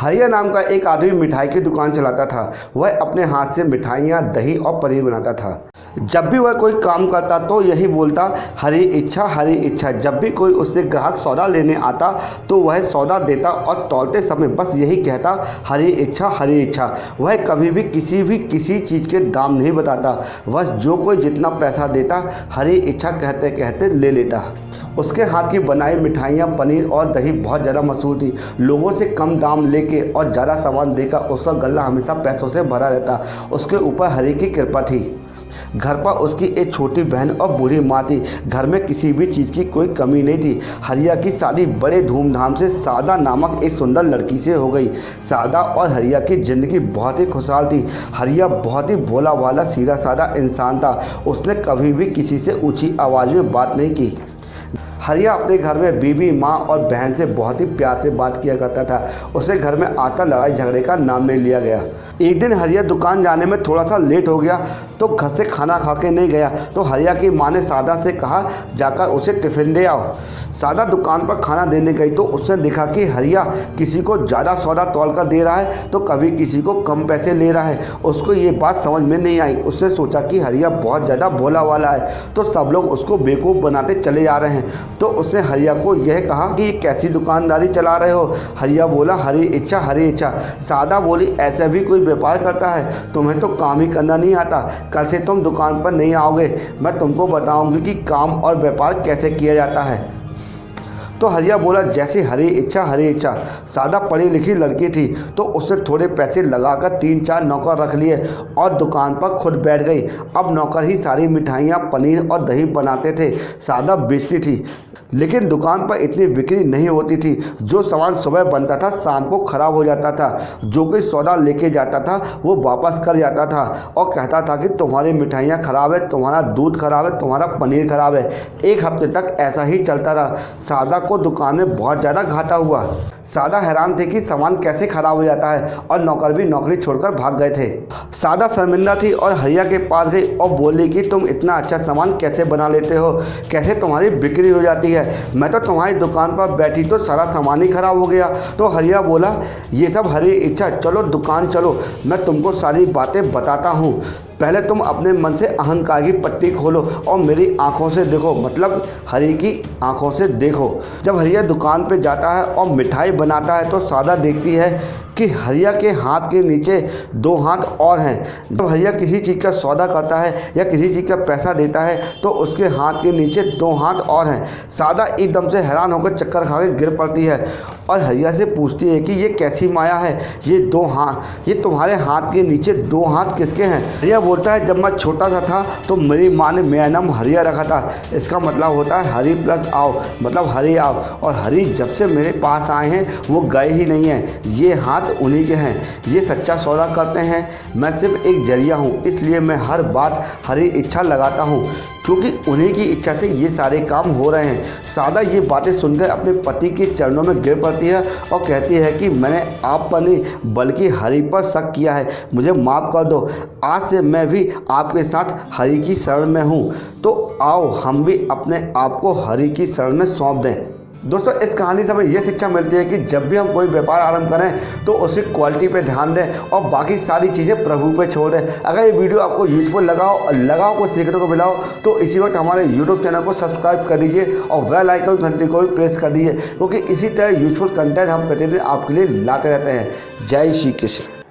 हरिया नाम का एक आदमी मिठाई की दुकान चलाता था। वह अपने हाथ से मिठाइयाँ, दही और पनीर बनाता था। जब भी वह कोई काम करता तो यही बोलता, हरी इच्छा हरी इच्छा। जब भी कोई उससे ग्राहक सौदा लेने आता तो वह सौदा देता और तौलते समय बस यही कहता, हरी इच्छा हरी इच्छा। वह कभी भी किसी चीज़ के दाम नहीं बताता, बस जो कोई जितना पैसा देता हरी इच्छा कहते कहते ले लेता। उसके हाथ की बनाई मिठाइयाँ, पनीर और दही बहुत ज़्यादा मशहूर थी। लोगों से कम दाम लेके और ज़्यादा सामान देकर उसका गल्ला हमेशा पैसों से भरा रहता। उसके ऊपर हरि की कृपा थी। घर पर उसकी एक छोटी बहन और बूढ़ी माँ थी। घर में किसी भी चीज़ की कोई कमी नहीं थी। हरिया की शादी बड़े धूमधाम से सादा नामक एक सुंदर लड़की से हो गई। सादा और हरिया की ज़िंदगी बहुत ही खुशहाल थी। हरिया बहुत ही भोला भाला सीधा साधा इंसान था। उसने कभी भी किसी से ऊंची आवाज़ में बात नहीं की। हरिया अपने घर में बीवी, माँ और बहन से बहुत ही प्यार से बात किया करता था। उसे घर में आता लड़ाई झगड़े का नाम नहीं लिया गया। एक दिन हरिया दुकान जाने में थोड़ा सा लेट हो गया तो घर से खाना खा के नहीं गया। तो हरिया की माँ ने सादा से कहा, जाकर उसे टिफ़िन दे आओ। सादा दुकान पर खाना देने गई तो उसने देखा कि हरिया किसी को ज़्यादा सौदा तौल कर दे रहा है तो कभी किसी को कम पैसे ले रहा है। उसको ये बात समझ में नहीं आई। उसने सोचा कि हरिया बहुत ज़्यादा भोला वाला है तो सब लोग उसको बेवकूफ़ बनाते चले जा रहे हैं। तो उसने हरिया को यह कहा कि ये कैसी दुकानदारी चला रहे हो। हरिया बोला, हरी इच्छा हरी इच्छा। सादा बोली, ऐसा भी कोई व्यापार करता है? तुम्हें तो काम ही करना नहीं आता। कल से तुम दुकान पर नहीं आओगे, मैं तुमको बताऊंगी कि काम और व्यापार कैसे किया जाता है। तो हरिया बोला, जैसे हरी इच्छा हरी इच्छा। सादा पढ़ी लिखी लड़की थी तो उसने थोड़े पैसे लगाकर 3-4 नौकर रख लिए और दुकान पर खुद बैठ गई। अब नौकर ही सारी मिठाइयाँ, पनीर और दही बनाते थे। सादा बेचती थी लेकिन दुकान पर इतनी बिक्री नहीं होती थी। जो सामान सुबह बनता था शाम को ख़राब हो जाता था। जो कोई सौदा लेके जाता था वो वापस कर जाता था और कहता था कि तुम्हारी मिठाइयाँ ख़राब है, तुम्हारा दूध ख़राब है, तुम्हारा पनीर ख़राब है। एक हफ्ते तक ऐसा ही चलता रहा। सादा को दुकान में बहुत ज़्यादा घाटा हुआ। सादा हैरान थे कि सामान कैसे ख़राब हो जाता है और नौकर भी नौकरी छोड़कर भाग गए थे। सादा शर्मिंदा थी और हरिया के पास गई और बोली कि तुम इतना अच्छा सामान कैसे बना लेते हो, कैसे तुम्हारी बिक्री हो जाती है। मैं तो तुम्हारी दुकान पर बैठी तो सारा सामान ही ख़राब हो गया। तो हरिया बोला, ये सब हरी इच्छा, चलो दुकान चलो, मैं तुमको सारी बातें बताता हूँ। पहले तुम अपने मन से अहंकार की पट्टी खोलो और मेरी आंखों से देखो, मतलब हरी की आंखों से देखो। जब हरिया दुकान पे जाता है और मिठाई बनाता है तो सादा देखती है कि हरिया के हाथ के नीचे 2 हाथ और हैं। जब हरिया किसी चीज़ का सौदा करता है या किसी चीज़ का पैसा देता है तो उसके हाथ के नीचे 2 हाथ और हैं। सादा एकदम से हैरान होकर चक्कर खा के गिर पड़ती है और हरिया से पूछती है कि ये कैसी माया है, ये 2 हाथ, ये तुम्हारे हाथ के नीचे 2 हाथ किसके हैं? हरिया बोलता है, जब मैं छोटा सा था तो मेरी माँ ने मेरा नाम हरिया रखा था। इसका मतलब होता है हरी प्लस आओ, मतलब हरी आओ। और हरी जब से मेरे पास आए हैं वो गए ही नहीं हैं। ये हाथ उन्हीं के हैं। ये सच्चा सौदा करते हैं। मैं सिर्फ एक जरिया हूँ, इसलिए मैं हर बात हरी इच्छा लगाता हूँ क्योंकि उन्हीं की इच्छा से ये सारे काम हो रहे हैं। सादा ये बातें सुनकर अपने पति के चरणों में गिर पड़ती है और कहती है कि मैंने आप पर नहीं बल्कि हरि पर शक किया है, मुझे माफ़ कर दो। आज से मैं भी आपके साथ हरि की शरण में हूँ, तो आओ हम भी अपने आप को हरि की शरण में सौंप दें। दोस्तों, इस कहानी से हमें ये शिक्षा मिलती है कि जब भी हम कोई व्यापार आरंभ करें तो उसकी क्वालिटी पे ध्यान दें और बाकी सारी चीज़ें प्रभु पे छोड़ दें। अगर ये वीडियो आपको यूजफुल लगाओ को सीखने को मिला हो तो इसी वक्त हमारे यूट्यूब चैनल को सब्सक्राइब कर दीजिए और बेल आइकन घंटी को भी प्रेस कर दीजिए क्योंकि इसी तरह यूजफुल कंटेंट हम प्रतिदिन आपके लिए लाते रहते हैं। जय श्री कृष्ण।